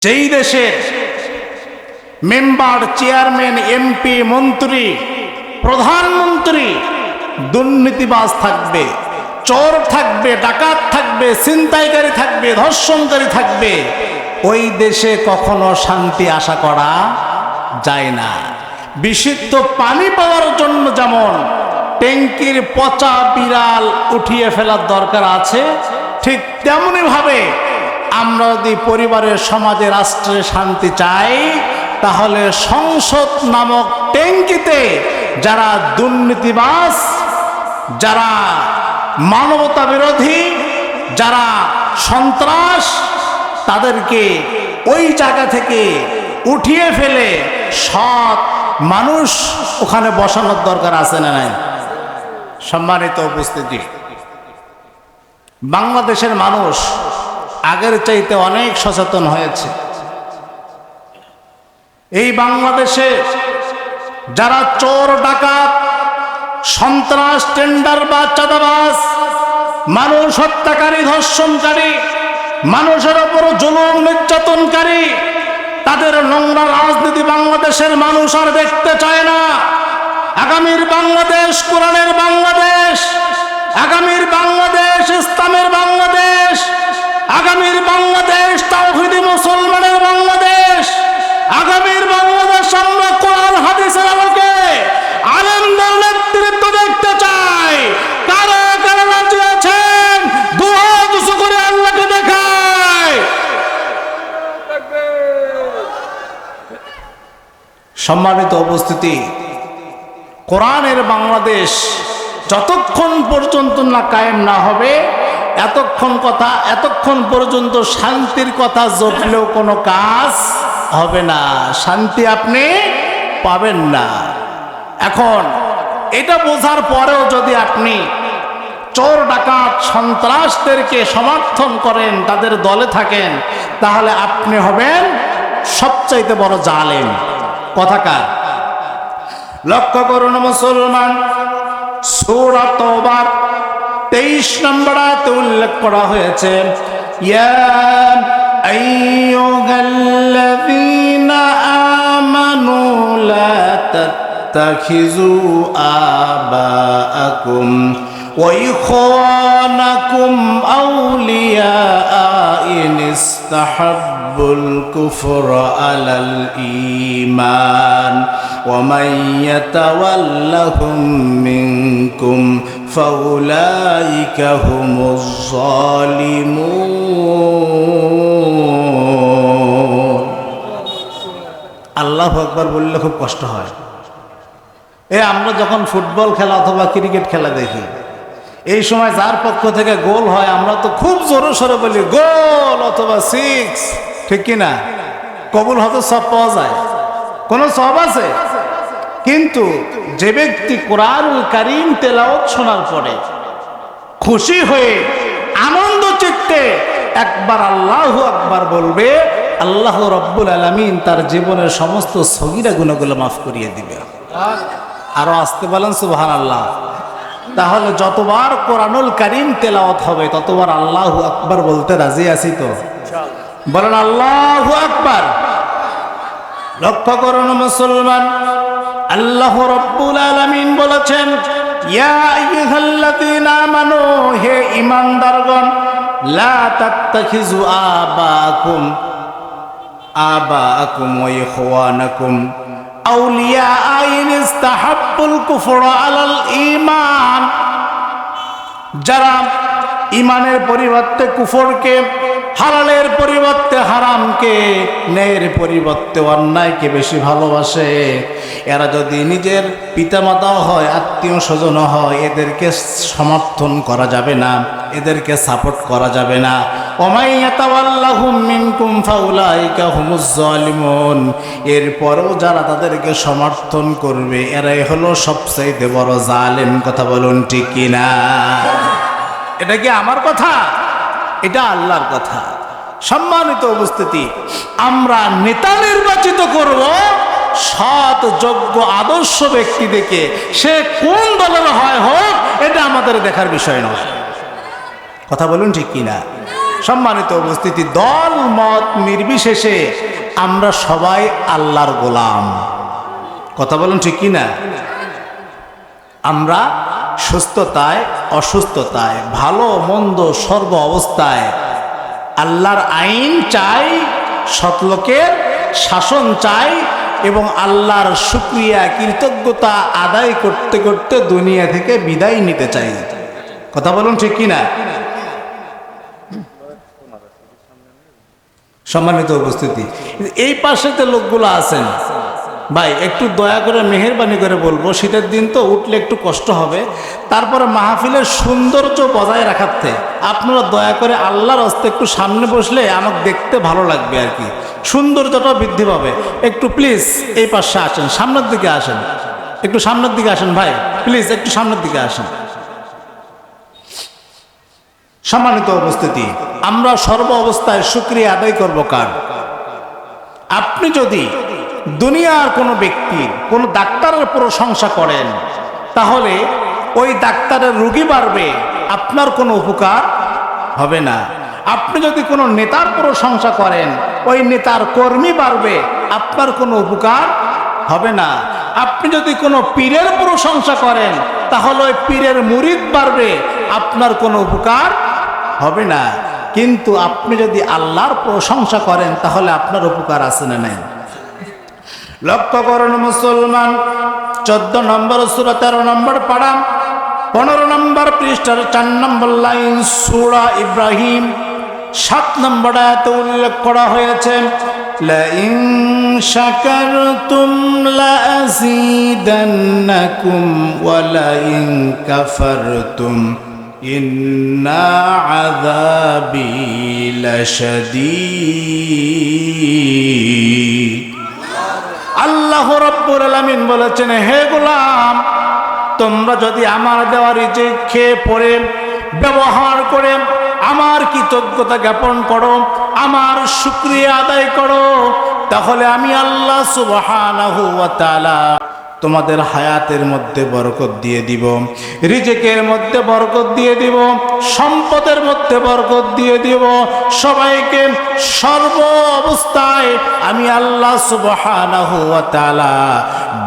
যেই দেশের member, chairman, MP, মন্ত্রী, প্রধানমন্ত্রী দুর্নীতিবাজ থাকবে, চোর থাকবে, ডাকাত থাকবে, ছিনতাইকারী থাকবে, ধর্ষণকারী থাকবে, ওই দেশে কখনো শান্তি আশা করা যায় না। বিশুদ্ধ পানি পাওয়ার জন্য যেমন ট্যাঙ্কির পচা বিড়াল উঠিয়ে ফেলার দরকার আছে, ঠিক তেমনি ভাবে আমরা যদি পরিবারের, সমাজে, রাষ্ট্রে শান্তি চাই, তাহলে সংসদ নামক ট্যাঙ্কিতে যারা দুর্নীতিবাজ, যারা মানবতা বিরোধী, যারা সন্ত্রাস, তাদেরকে ওই জায়গা থেকে উঠিয়ে ফেলে সৎ মানুষ ওখানে বসানোর দরকার আছে না নাই? সম্মানিত উপস্থিতি, বাংলাদেশের মানুষ আগের চাইতে অনেক সচেতন হয়েছে। এই বাংলাদেশে যারা চোর, ডাকাত, সন্ত্রাস, টেন্ডার বা চাঁদাবাজ, মানুষ হত্যাকারী, ধর্ষণকারী, মানুষের ওপর জুলুম নির্যাতনকারী, তাদের নোংরা রাজনীতি বাংলাদেশের মানুষ আর দেখতে চায় না। আগামীর বাংলাদেশ কোরআনের বাংলাদেশ, আগামীর বাংলাদেশ ইসলামের বাংলাদেশ, আগামীর বাংলাদেশ তাওহীদি মুসলমানের বাংলাদেশ, আগামীর বাংলাদেশ আমরা কোরআন হাদিসের আলোকে আলেমদের নেতৃত্ব দেখতে চাই। কারা কারা রাজি আছেন দুই হাত উঁচু করে আল্লাহকে দেখায়। সম্মানিত উপস্থিতি, কোরআনের বাংলাদেশ যতক্ষণ পর্যন্ত না কায়েম না হবে, এতক্ষণ পর্যন্ত শান্তির কথা জপলেও কোনো কাজ হবে না, শান্তি আপনি পাবেন না। এখন এটা বোঝার পরেও যদি আপনি চোর, ডাকাত, সন্ত্রাসদেরকে সমর্থন করেন, তাদের দলে থাকেন, তাহলে আপনি হবেন সবচাইতে বড় জালেম। কথাকার লক্ষ্য করুন মুসলমান, সূরা তওবার 23 নম্বর আয়াতে উল্লেখ করা হয়েছে, ইয়া আইয়ুহাল্লাযীনা আমানু লা তাত্তাখিযু আবাআকুম ওয়া ইখওয়ানাকুম আউলিয়া ইন ইসতাহাব্বুল কুফরা আলাল ঈমান ওয়া মান ইয়াতাওয়াল্লাহুম মিনকুম ফাউলাইকা হুমুজ যালিমুন। আল্লাহু আকবার বললে খুব কষ্ট হয়। আমরা যখন ফুটবল খেলা অথবা ক্রিকেট খেলা দেখি, এই সময় যার পক্ষ থেকে গোল হয় আমরা তো খুব জোরে সরে বলি গোল অথবা 6, ঠিক কিনা? কবুল হয়তো সব পাওয়া যায়, কোনো সব আছে। কিন্তু যে ব্যক্তি কোরআনুল কারীম তেলাওয়াত শোনার পরে খুশি হয়ে আনন্দ চিত্তে একবার আল্লাহু আকবার বলবে, আল্লাহ রাব্বুল আলামিন তার জীবনের সমস্ত সগীরা গুনাহগুলো মাফ করিয়ে দিবে। আরো আসতে বলেন সুবহানাল্লাহ। তাহলে যতবার কোরআনুল কারীম তেলাওয়াত হবে ততবার আল্লাহু আকবার বলতে রাজি আছি তো? বলেন আল্লাহু আকবার। লক্ষ্য করুন মুসলমান, আল্লাহ রাব্বুল আলামিন বলেছেন, ইয়া আইয়ুহাল্লাযীনা আমানু, হে ঈমানদারগণ, লা তাত্তাখিযু আবাআকুম ওয়া ইখওয়ানাকুম আউলিয়া ইন ইসতাহাব্বুল কুফরা আলাল ঈমান। যারা ঈমানের পরিবর্তে কুফরকে, হালালের পরিবর্তে হারামকে, ন্যায়ের পরিবর্তে অন্যায়কে বেশি ভালোবাসে, এরা যদি নিজের পিতামাতাও হয়, আত্মীয় স্বজন হয়, এদেরকে সমর্থন করা যাবে না, এদেরকে সাপোর্ট করা যাবে না। ওয়া ইয়াতাওয়াল্লাহুম মিনকুম ফাউলাইকা হুমুজ যালিমুন। এরপরও যারা তাদেরকে সমর্থন করবে এরাই হলো সবচাইতে বড় জালেম। কথা বলুন ঠিক কিনা? এটা কি আমার কথা? এটা আল্লাহর কথা। সম্মানিত উপস্থিতি, আমরা নেতা নির্বাচিত করব সৎ, যোগ্য, আদর্শ ব্যক্তি দেখে। সে কোন দলের হয় হোক, এটা আমাদের দেখার বিষয় নয়। কথা বলুন ঠিক কিনা? সম্মানিত উপস্থিতি, দল মত নির্বিশেষে আমরা সবাই আল্লাহর গোলাম। কথা বলুন ঠিক কি না? আমরা সুস্থতায় অসুস্থতায় ভালো মন্দ সর্ব অবস্থায় আল্লাহর আইন চাই, সৎলোকের শাসন চাই এবং আল্লাহর শুকরিয়া কৃতজ্ঞতা আদায় করতে করতে দুনিয়া থেকে বিদায় নিতে চাই। কথা বলুন ঠিক কি না? সম্মানিত উপস্থিতি, এই পাশে যে লোকগুলো আছেন ভাই, একটু দয়া করে মেহেরবানি করে বলবো, শীতের দিন তো উঠলে একটু কষ্ট হবে, তারপরে মাহফিলের সৌন্দর্য বজায় রাখাতে আপনারা দয়া করে আল্লাহর হস্তে একটু সামনে বসলে আমাকে দেখতে ভালো লাগবে আর কি, সৌন্দর্যটা বৃদ্ধি পাবে। একটু প্লিজ এই পাশে আসেন, সামনের দিকে আসেন, একটু সামনের দিকে আসেন ভাই, প্লিজ একটু সামনের দিকে আসেন। সম্মানিত উপস্থিতি, আমরা সর্ব অবস্থায় শুকরিয়া আদায় করব কার? আপনি যদি দুনিয়ার কোনো ব্যক্তির কোনো ডাক্তারের প্রশংসা করেন তাহলে ওই ডাক্তারের রোগী বাড়বে, আপনার কোনো উপকার হবে না। আপনি যদি কোনো নেতার প্রশংসা করেন ওই নেতার কর্মী বাড়বে, আপনার কোনো উপকার হবে না। আপনি যদি কোনো পীরের প্রশংসা করেন তাহলে ওই পীরের মুরিদ বাড়বে, আপনার কোনো উপকার হবে না। কিন্তু আপনি যদি আল্লাহর প্রশংসা করেন তাহলে আপনার উপকার আছে না নাই? লক্ষ্য করুন মুসলমান, 14 নম্বর সূরা 13 নম্বর পারা 15 নম্বর পৃষ্ঠার 4 নম্বর লাইন সূরা ইব্রাহিম 7 নম্বর আয়াতে উল্লেখ করা হয়েছে, লা ইন শাকারতুম লা আযীদান্নাকুম ওয়া লা ইন কাফারতুম ইন্না আযাবি লাশাদীদ। আল্লাহ রাব্বুল আলামিন বলেছেন, হে গোলাম, তোমরা যদি আমার দেওয়া রিজিক খেয়ে পড়ে ব্যবহার করে আমার কৃতজ্ঞতা জ্ঞাপন করো, আমার শুকরিয়া আদায় করো, তাহলে আমি আল্লাহ সুবহানাহু ওয়া তাআলা তোমাদের হায়াতের মধ্যে বরকত দিয়ে দিব, রিজিকের মধ্যে বরকত দিয়ে দিব, সম্পদের মধ্যে বরকত দিয়ে দিব, সবাইকে সর্ব অবস্থায় আমি আল্লাহ সুবহানাহু ওয়া তাআলা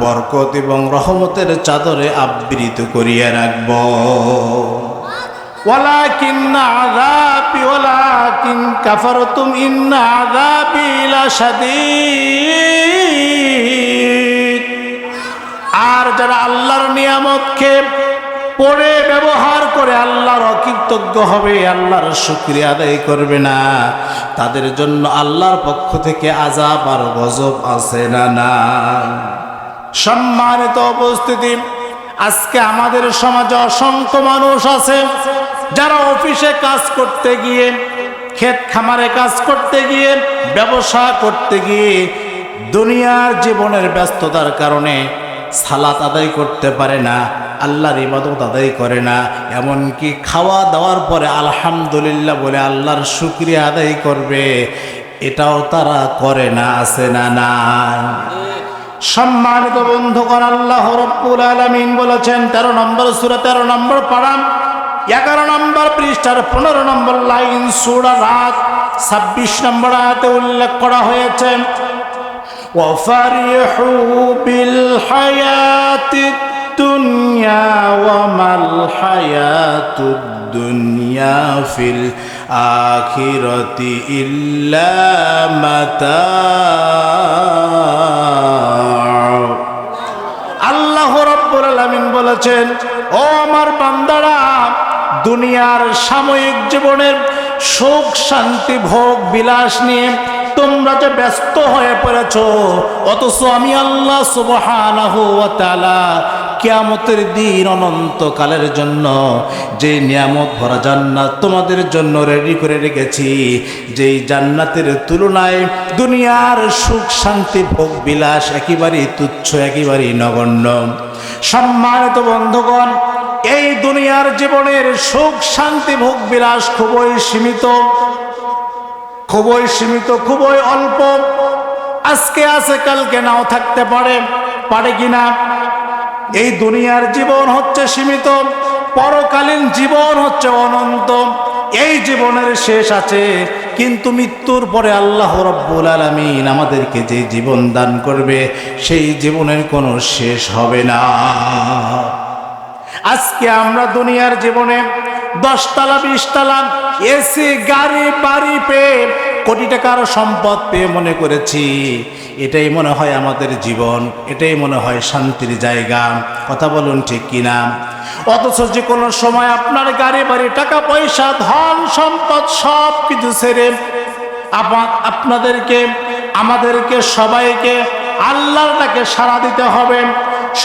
বরকত এবং রহমতের চাদরে আবৃত করিয়া রাখব। ওয়ালাকিন কাফারতুম ইন্না আযাবি লাশাদীদ। আর যারা আল্লাহর নিয়ামতকে পড়ে ব্যবহার করে আল্লাহর অকৃতজ্ঞ হবে, আল্লাহর শুকরিয়া আদায় করবে না, তাদের জন্য আল্লাহর পক্ষ থেকে আযাব আর গজব আছে না না? সম্মানিত উপস্থিতি, আজকে আমাদের সমাজে অসংখ্য মানুষ আছে যারা অফিসে কাজ করতে গিয়ে, ক্ষেত খামারে কাজ করতে গিয়ে, ব্যবসা করতে গিয়ে দুনিয়ার জীবনের ব্যস্ততার কারণে সালাত আদায় করতে পারে না, আল্লাহর ইবাদত আদায় করে না, এমনকি খাওয়া দাওয়ার পরে আলহামদুলিল্লাহ বলে আল্লাহর শুকরিয়া আদায় করবে, এটাও তারা করে না, আছে না নাই? সম্মানিত বন্ধুগণ, আল্লাহ রাব্বুল আলামিন বলেছেন 13 নম্বর সূরা 13 নম্বর পারা 11 নম্বর পৃষ্ঠার 15 নম্বর লাইন সূরা রাত 26 নম্বর আয়াতে উল্লেখ করা হয়েছে, وَفَرِحُوا بِالْحَيَاةِ الدُّنْيَا وَمَا الْحَيَاةُ الدُّنْيَا فِي الْآخِرَةِ إِلَّا مَتَاعٌ। আল্লাহ রাব্বুল আলামিন বলেছেন, ও আমার বান্দারা, দুনিয়ার সাময়িক জীবনের সুখ শান্তি ভোগ বিলাস নিয়ে তোমরা যে ব্যস্ত হয়ে পড়েছ, অথচ আমি আল্লাহ সুবহানাহু ওয়া তাআলা কিয়ামতের দিন অনন্তকালের জন্য যে নিয়ামত ভরা জান্নাত তোমাদের জন্য রেডি করে রেখেছি, যেই জান্নাতের তুলনায় দুনিয়ার সুখ শান্তি ভোগ বিলাস একেবারেই তুচ্ছ, একেবারেই নগণ্য। সম্মানিত বন্ধুগণ, এই দুনিয়ার জীবনের সুখ শান্তি ভোগ বিলাস খুবই সীমিত, খুবই সীমিত, খুবই অল্প। আজকে আছে, কালকে নাও থাকতে পারে, পারে কিনা? এই দুনিয়ার জীবন হচ্ছে সীমিত, পরকালীন জীবন হচ্ছে অনন্ত। এই জীবনের শেষ আছে, কিন্তু মৃত্যুর পরে আল্লাহ রাব্বুল আলামিন আমাদেরকে যে জীবন দান করবে সেই জীবনের কোনো শেষ হবে না। আজকে আমরা দুনিয়ার জীবনে 10 তলা 20 তলা এসি গাড়ি বাড়ি পেয়ে কোটি টাকার সম্পদ পেয়ে মনে করেছি এটাই মনে হয় আমাদের জীবন, এটাই মনে হয় শান্তির জায়গা। কথা বলুন ঠিক কিনা? অথচ যে কোনো সময় আপনার গাড়ি বাড়ি টাকা পয়সা ধন সম্পদ সব কিছু ছেড়ে আপনাদেরকে আমাদেরকে সবাইকে আল্লাহর ডাকে সাড়া দিতে হবে।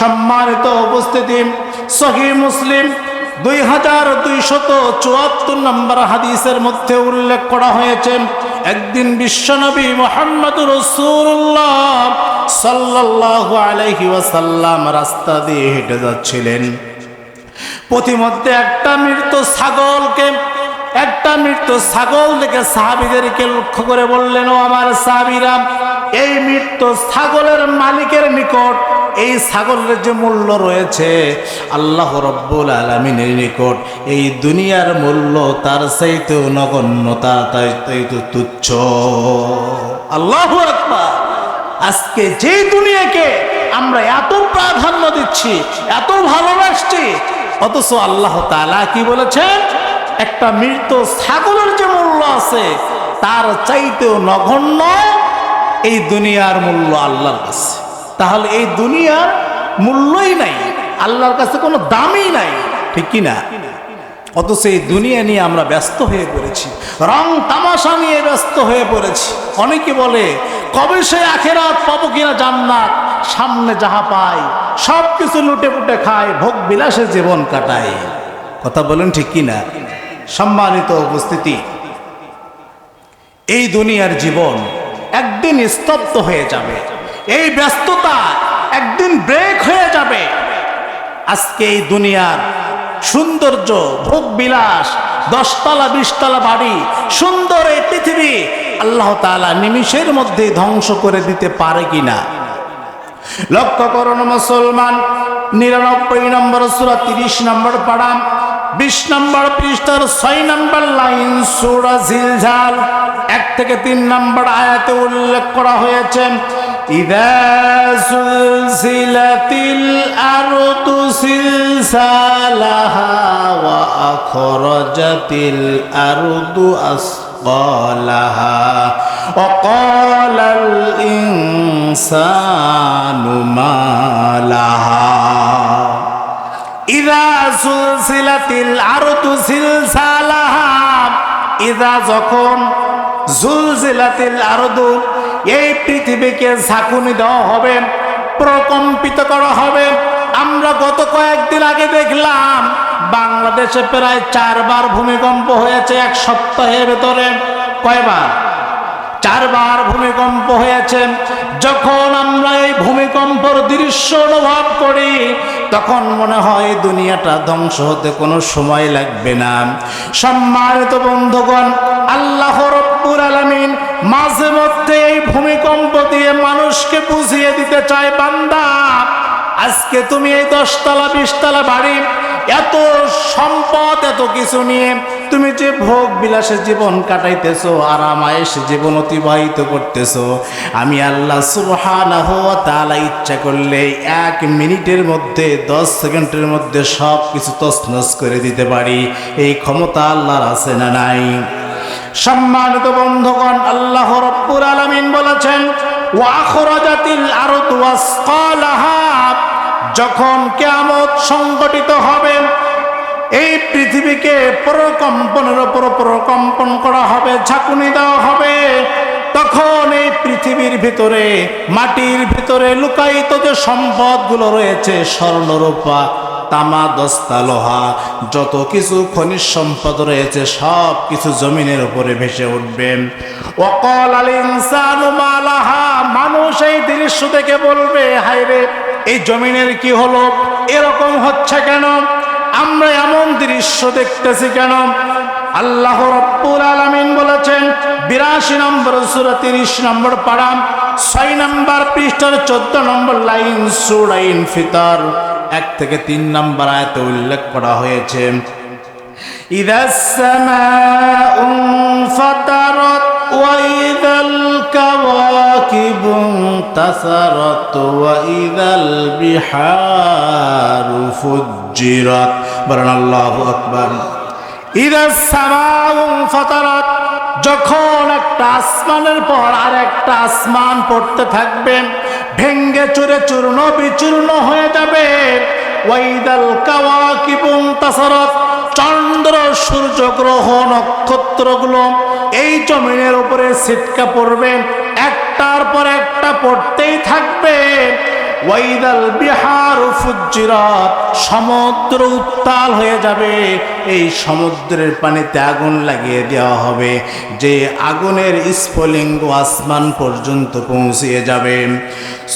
সম্মানিত উপস্থিতি, সহিহ মুসলিম 2274 নম্বর হাদিসের মধ্যে উল্লেখ করা হয়েছে, একদিন বিশ্বনবী মুহাম্মদুর রাসূলুল্লাহ সাল্লাল্লাহু আলাইহি ওয়াসাল্লাম রাস্তা দিয়ে হেঁটে যাচ্ছিলেন। পথিমধ্যে একটা মৃত ছাগল দেখে সাহাবীদেরকে লক্ষ্য করে বললেন, ও আমার সাহাবীরা, এই মৃত ছাগলের মালিকের নিকট এই ছাগলের যে মূল্য রয়েছে আল্লাহ রাব্বুল আলামিনের নিকট এই দুনিয়ার মূল্য তার চাইতেও নগণ্য, তার চাইতেও তুচ্ছ। আল্লাহু আকবার। আজকে যে দুনিয়াকে আমরা এত প্রাধান্য দিচ্ছি, এত ভালোবাসছি, অথচ আল্লাহ তাআলা কি বলেছেন? একটা মৃত ছাগলের যে মূল্য আছে তার চাইতেও নগণ্য এই দুনিয়ার মূল্য আল্লাহর কাছে। তাহলে এই দুনিয়ার মূল্যই নাই, আল্লাহর কাছে কোনো দামই নাই, ঠিক কি না? অথচ এই দুনিয়া নিয়ে আমরা ব্যস্ত হয়ে পড়েছি, রং তামাশা নিয়ে ব্যস্ত হয়ে পড়েছি। অনেকে বলে কবে সে আখেরাত পাবো কিনা জান্নাত, সামনে যাহা পায় সব কিছু লুটে পুটে খায়, ভোগ বিলাসে জীবন কাটায়। কথা বলেন ঠিক কি না? সম্মানিত উপস্থিতি, এই দুনিয়ার জীবন একদিন স্তব্ধ হয়ে যাবে, এই ব্যস্ততা একদিন ব্রেক হয়ে যাবে। আজকে এই দুনিয়ার সৌন্দর্য, ভোগ বিলাস, 10 তলা 20 তলা বাড়ি, সুন্দর এই পৃথিবী আল্লাহ তাআলা নিমিষের মধ্যে ধ্বংস করে দিতে পারে কিনা? লক্ষ্য করুন মুসলমান, 99 নম্বর সূরা 30 নম্বর পারা 20 নম্বর পৃষ্ঠার 6 নম্বর লাইন সূরা জিলজাল 1 থেকে 3 নম্বর আয়াতে উল্লেখ করা হয়েছে, ইযা সুলসিলাতিল আরদু সিলসালাহা ওয়া আখরাজাতিল আরদু আসকালাহা ওয়া ক্বালাল ইনসানু মা লাহা। ইযা সুলসিলাতিল আরদু সিলসালাহা, ইযা যখন, জুলজিলাতিল আরদু এই পৃথিবীকে ঝাঁকুনি দেওয়া হবে, প্রকম্পিত করা হবে। আমরা গত কয়েকদিন আগে দেখলাম বাংলাদেশে প্রায় 4 বার ভূমিকম্প হয়েছে 1 সপ্তাহের ভেতরে। কয়বার? 4 বার ভূমিকম্প হয়েছে। যখন আমরা এই ভূমিকম্পের দৃশ্য অনুভব করি তখন মনে হয় দুনিয়াটা ধ্বংস হতে কোনো সময় লাগবে না। সম্মানিত বন্ধুগণ, আল্লাহ রাব্বুল আলামিন মাঝে মধ্যে এই ভূমিকম্প দিয়ে মানুষকে বুঝিয়ে দিতে চায়, বান্দা আজকে তুমি এই 10 তলা 20 তলা বাড়ি, এত সম্পদ, এত কিছু নিয়ে তুমি যে ভোগ বিলাসে জীবন কাটাইতেছো, আরামায়েশ জীবন অতিবাহিত করতেছো, আমি আল্লাহ সুবহানাহু ওয়া তাআলা ইচ্ছা করলে 1 মিনিটের মধ্যে 10 সেকেন্ডের মধ্যে সব কিছু তছনছ করে দিতে পারি। এই ক্ষমতা আল্লাহর আছে না নাই? সম্মানিত বন্ধুগণ, আল্লাহ রাব্বুল আলামিন বলেছেন, ওয়া আখরাজাতিল আরদু আসকালাহা, যখন কিয়ামত সংগঠিত হবে এই পৃথিবীকে প্রকম্পনের উপর প্রকম্পন করা হবে, ঝাঁকুনি দেওয়া হবে, তখন এই পৃথিবীর ভিতরে, মাটির ভিতরে লুকায়িত যে সম্পদগুলো রয়েছে, স্বর্ণ রূপা তামা দস্তা লোহা যত কিছু খনিজ সম্পদ রয়েছে সব কিছু জমিনের উপরে ভেসে উঠবে। ওয়াকালাল ইনসানু মা লাহা, মানুষ এই দৃশ্য দেখে বলবে, হায় রে এই জমিনের কি হলো, এরকম হচ্ছে কেন, আমরা এমন দৃশ্য দেখতেছি কেন? আল্লাহ রাব্বুল আলামিন বলেছেন 82 নম্বর সূরা 30 নম্বর পারা 6 নম্বর পৃষ্ঠার 14 নম্বর লাইন সূরা ইনফিতার 1 থেকে 3 নম্বর আয়াতে উল্লেখ করা হয়েছে, ইযাস সামাউ ফাতারাত ওয়া ইযাল কাওয়াকিবু তাসারাত ওয়া ইযাল বিহারু ফুজ্জিরাত। বলেন আল্লাহু আকবার। ইযাস সামাউ ফাতারাত, যখন একটা আসমানের পর আর একটা আসমান পড়তে থাকবে, ভেঙ্গে চুরে চূর্ণ বিচূর্ণ হয়ে যাবে। ওয়াইদাল কাওয়াকিবু তাসারাত, চন্দ্র সূর্য গ্রহ নক্ষত্রগুলো এই জমিনের উপরে ছিটকা পড়বে, একটার পর একটা পড়তেই থাকবে। ওয়াইদাল বিহারু ফুজ্জিরাত, সমুদ্র উত্তাল হয়ে যাবে, এই সমুদ্রের পানিতে আগুন লাগিয়ে দেওয়া হবে, যে আগুনের স্ফুলিঙ্গ আসমান পর্যন্ত পৌঁছিয়ে যাবে।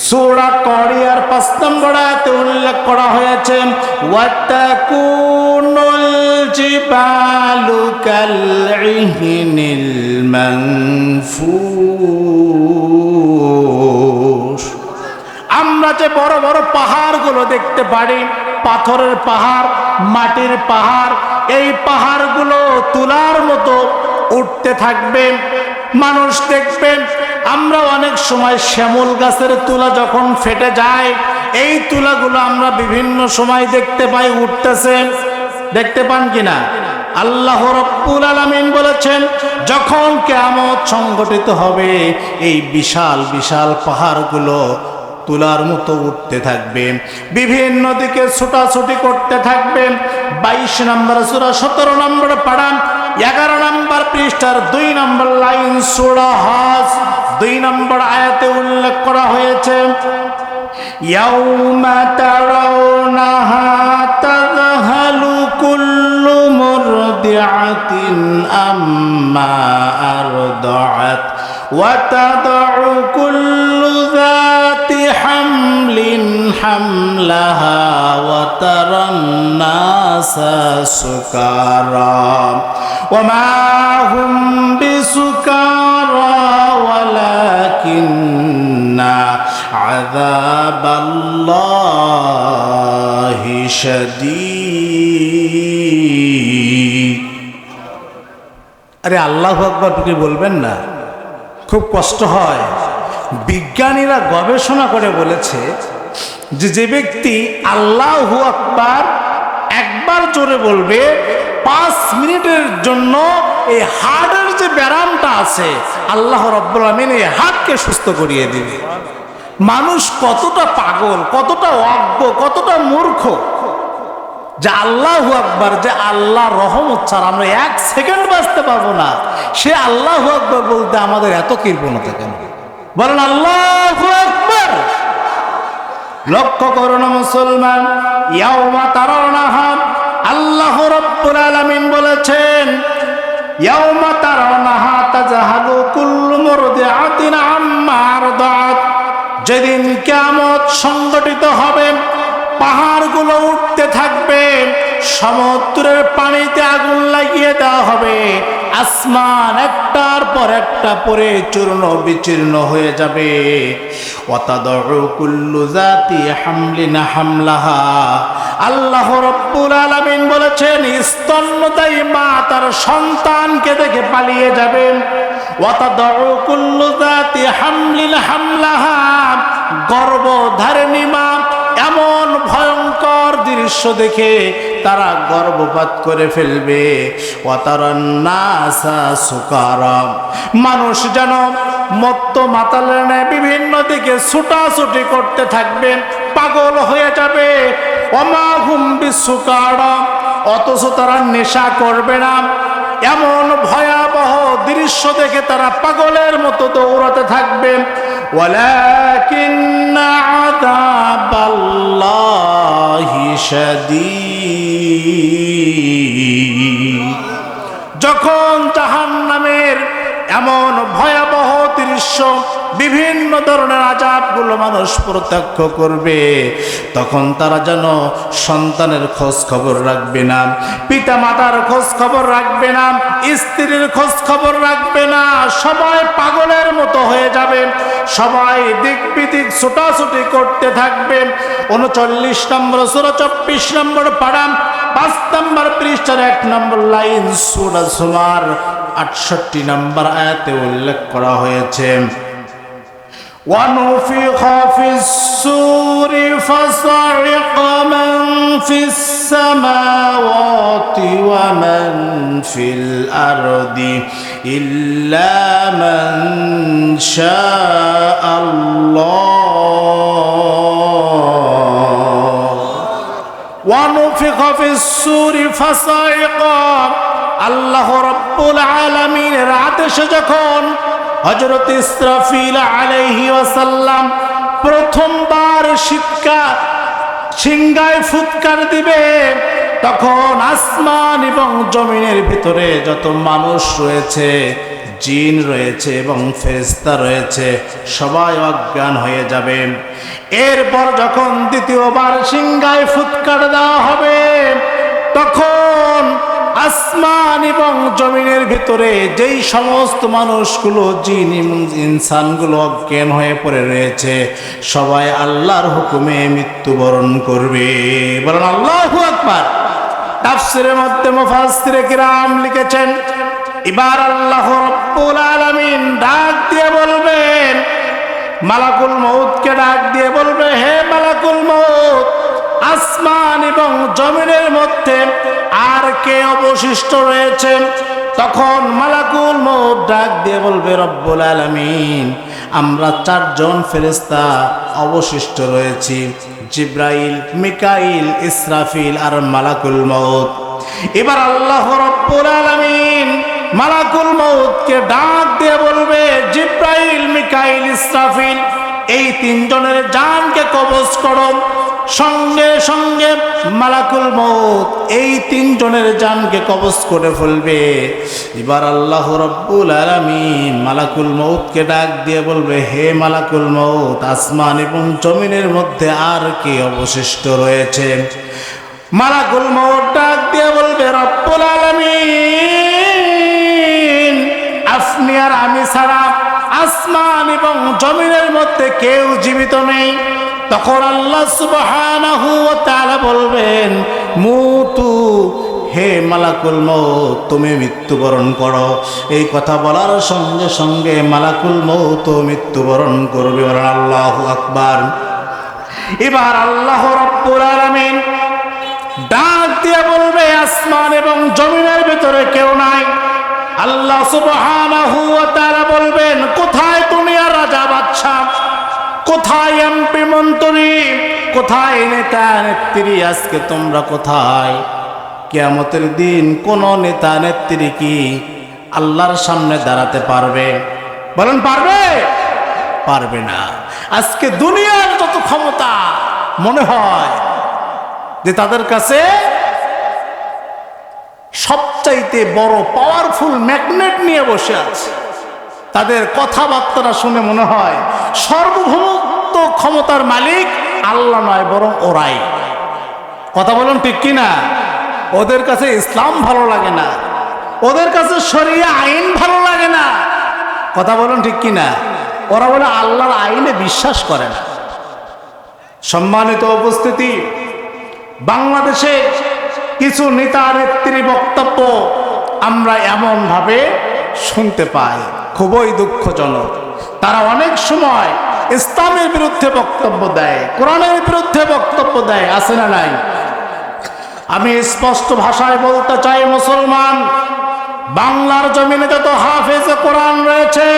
সূরা করিয়ার ৫ নম্বর আয়াতে উল্লেখ করা হয়েছে, ওয়াতাকুনুল জিবালু কালইহনিল মানফুশ। আমরা যে বড় বড় পাহাড়গুলো দেখতে পারি, পাথরের পাহাড়, মাটির পাহাড়, এই পাহাড়গুলো তুলার মতো উঠতে থাকবে। মানুষ দেখবে, আমরা অনেক সময় শ্যামল গাছের তুলা যখন ফেটে যায়, এই তুলাগুলো আমরা বিভিন্ন সময় দেখতে পাই উঠতেছে। দেখতে পান কিনা? আল্লাহ রাব্বুল আলামিন বলেছেন, যখন কিয়ামত সংঘটিত হবে, এই বিশাল বিশাল পাহাড়গুলো তুলার মতো উঠতে থাকবে, বিভিন্ন দিকে ছোটাছুটি করতে থাকবে। 22 নম্বর সূরা 17 নম্বর পারা, 11 নম্বর পৃষ্ঠার 2 নম্বর লাইন, সূরা হজ 2 নম্বর আয়াতে উল্লেখ করা হয়েছে, ইয়াউমা তারাউনাহা তাযহালু কুল্লু মুরদিআতিন আম্মা আরদাআত ওয়া তাদউ কুল্লু যাতি হামলিন হামলাহা ওয়া তারান নাসা সুকারা ওয়া মা হুম বিসুকারা ওয়ালাকিন্না আযাবাল্লাহি শাদীদ। আরে আল্লাহু আকবার কি বলবেন না? খুব কষ্ট হয়। বিজ্ঞানীরা গবেষণা করে বলেছে যে যে ব্যক্তি আল্লাহু আকবার একবার জোরে বলবে, 5 মিনিটের জন্য এই হার্টের যে ব্যারামটা আছে, আল্লাহ রাব্বুল আলামিন এই হার্টকে সুস্থ করিয়ে দিবে। মানুষ কতটা পাগল, কতটা অজ্ঞ, কতটা মূর্খ যে আল্লাহু আকবার, যে আল্লাহর রহমত ছাড়া আমরা 1 সেকেন্ড বাঁচতে পারবো না, সে আল্লাহু আকবার বলতে আমাদের এত কৃপণতা কেন? বলেন আল্লাহু আকবার। লক্ষ্য করুন মুসলমান, ইয়াউমা তারাউনাহা, আল্লাহ রাব্বুল আলামিন বলেছেন, ইয়াউমা তারাউনাহা তাযহালু কুল্লু মুরদিআতিন আম্মা আরদাআত, যেদিন কিয়ামত সংঘটিত হবে, পাহাড়গুলো উঠতে থাকবে, সমুদ্রের পানিতে আগুন লাগিয়ে দেওয়া হবে, আসমান একটার পর একটা পরে চূর্ণ বিচূর্ণ হয়ে যাবে। ওয়াতাদউ কুল্লু যাতি হামলিন হামলাহা, আল্লাহ রাব্বুল আলামিন বলেছেন, স্তন্যদায়ী মা তার সন্তানকে দেখে পালিয়ে যাবেন। ওয়াতাদউ কুল্লু যাতি হামলিন হামলাহা, গর্ভধারিণী মা এমন ভয়ঙ্কর দৃশ্য দেখে তারা গর্ভপাত করে ফেলবে। ওয়াতারান নাসা সুকারা, মানুষ যেন মত্ত মাতালের ন্যায় বিভিন্ন দিকে ছুটাছুটি করতে থাকবে, পাগল হয়ে যাবে। ওমা হুম বিসুকারা, অথচ তারা নেশা করবে না। এমন ভয়াবহ দৃশ্য দেখে তারা পাগলের মতো দৌড়াতে থাকবে। ওয়ালাকিন্না আযাবাল্লাহি শাদীদ, যখন জাহান্নামের এমন ভয়াবহ দৃশ্য বিভিন্ন ধরনের আযাবগুলো মানুষ প্রত্যক্ষ করবে, তখন তারা যেন সন্তানের খোঁজ খবর রাখবে না, পিতা মাতার খোঁজ খবর রাখবে না, স্ত্রীর খোঁজ খবর রাখবে না, সবাই পাগলের মতো হয়ে যাবে, সবাই দিক বিদিক ছোটাছুটি করতে থাকবে। 39 নম্বর সূরা 24 নম্বর পারা 5 নম্বর পৃষ্ঠার 1 নম্বর লাইন সূরা জুমার 68 নম্বর আয়াতে উল্লেখ করা হয়েছে, وَنُفِخَ فِي الصُّورِ فَصَعِقَ مَن فِي السَّمَاوَاتِ وَمَن فِي الْأَرْضِ إِلَّا مَن شَاءَ اللَّهُ وَنُفِخَ فِي الصُّورِ فَصَعِقَ আল্লাহ রাব্বুল আলামিনের আদেশে যখন হযরত ইসরাফিল আলাইহি ওয়াসাল্লাম প্রথমবার সিংহায় ফুৎকার দিবে, তখন আসমান এবং জমিনের ভিতরে যত মানুষ রয়েছে, জিন রয়েছে এবং ফেরেশতা রয়েছে, সবাই অজ্ঞান হয়ে যাবে। এরপর যখন দ্বিতীয়বার সিংহায় ফুৎকার দেওয়া হবে, তখন আসমান এবং জমিনের ভিতরে যেই সমস্ত মানুষগুলো, জিন এবং ইনসানগুলো অজ্ঞান হয়ে পড়ে রয়েছে, সবাই আল্লাহর হুকুমে মৃত্যুবরণ করবে। বলেন আল্লাহু আকবার। তাফসীরের মধ্যে মুফাসসিরে কিরাম লিখেছেন, এবার আল্লাহ রাব্বুল আলামিন ডাক দিয়ে বলবেন, মালাকুল মউতকে ডাক দিয়ে বলবে, হে মালাকুল মউত, আসমান এবং জমিনের মধ্যে আর কে অবশিষ্ট রয়েছে? তখন মালাকুল মউত ডাক দিয়ে বলবে, রব্বুল আলামিন, আমরা 4 জন ফেরেশতা অবশিষ্ট রয়েছি, জিব্রাইল, মিকাইল, ইসরাফিল আর মালাকুল মউত। এবার আল্লাহ রব্বুল আলামিন মালাকুল মউতকে ডাক দিয়ে বলবে, জিব্রাইল, মিকাইল, ইসরাফিল, এই 3 জনের জানকে কবজ করো। সঙ্গে সঙ্গে মালাকুল মউত এই 3 জনের জানকে কবজ করে ফেলবে। এবার আল্লাহ রাব্বুল আলামিন মালাকুল মউতকে ডাক দিয়ে বলবে, হে মালাকুল মউত, আসমান এবং জমিনের মধ্যে আর কি অবশিষ্ট রয়েছে? মালাকুল মউত ডাক দিয়ে বলবে, রব্বুল আলামিন, আপনি আর আমি ছাড়া আসমান এবং জমিনের মধ্যে কেউ জীবিত নেই। তখন আল্লাহ সুবহানাহু ওয়া তাআলা বলবেন, মুতু, হে মালাকুল মউত, তুমি মৃত্যুবরণ করো। এই কথা বলার সঙ্গে সঙ্গে মালাকুল মউত মৃত্যুবরণ করবে। আল্লাহু আকবার। এবার আল্লাহ রাব্বুল আলামিন ডাক দিয়ে বলবে, আসমান এবং জমিনের ভিতরে কেউ নাই। আল্লাহ সুবহানাহু ওয়া তাআলা বলবেন, কোথায় দুনিয়ার রাজা বাদশা, কোথায় এমপি মন্ত্রী, কোথায় নেতা নেত্রী, আজকে তোমরা কোথায়? কিয়ামতের দিন কোন নেতা নেত্রী কি আল্লাহর সামনে দাঁড়াতে পারবে? বলেন পারবে? পারবে না। আজকে দুনিয়ার যত ক্ষমতা মনে হয় যে তাদের কাছে সবচাইতে বড় পাওয়ারফুল ম্যাগনেট নিয়ে বসে আছে। তাদের কথাবার্তা শুনে মনে হয় সর্বভৌমত্ব ক্ষমতার মালিক আল্লাহ নয়, বরং ওরাই। কথা বলুন ঠিক কিনা? ওদের কাছে ইসলাম ভালো লাগে না, ওদের কাছে শরিয়া আইন ভালো লাগে না। কথা বলুন ঠিক কিনা? ওরা বলে আল্লাহর আইনে বিশ্বাস করে না। সম্মানিত উপস্থিতি, বাংলাদেশে কিছু নেতা নেত্রী বক্তব্য আমরা এমন ভাবে শুনতে পাই, খুবই দুঃখজনক। তারা অনেক সময় ইসলামের বিরুদ্ধে বক্তব্য দেয়, কোরআনের বিরুদ্ধে বক্তব্য দেয়, আছে না নাই? আমি স্পষ্ট ভাষায় বলতে চাই, মুসলমান, বাংলার জমিনে যত হাফেজে কোরআন রয়েছে,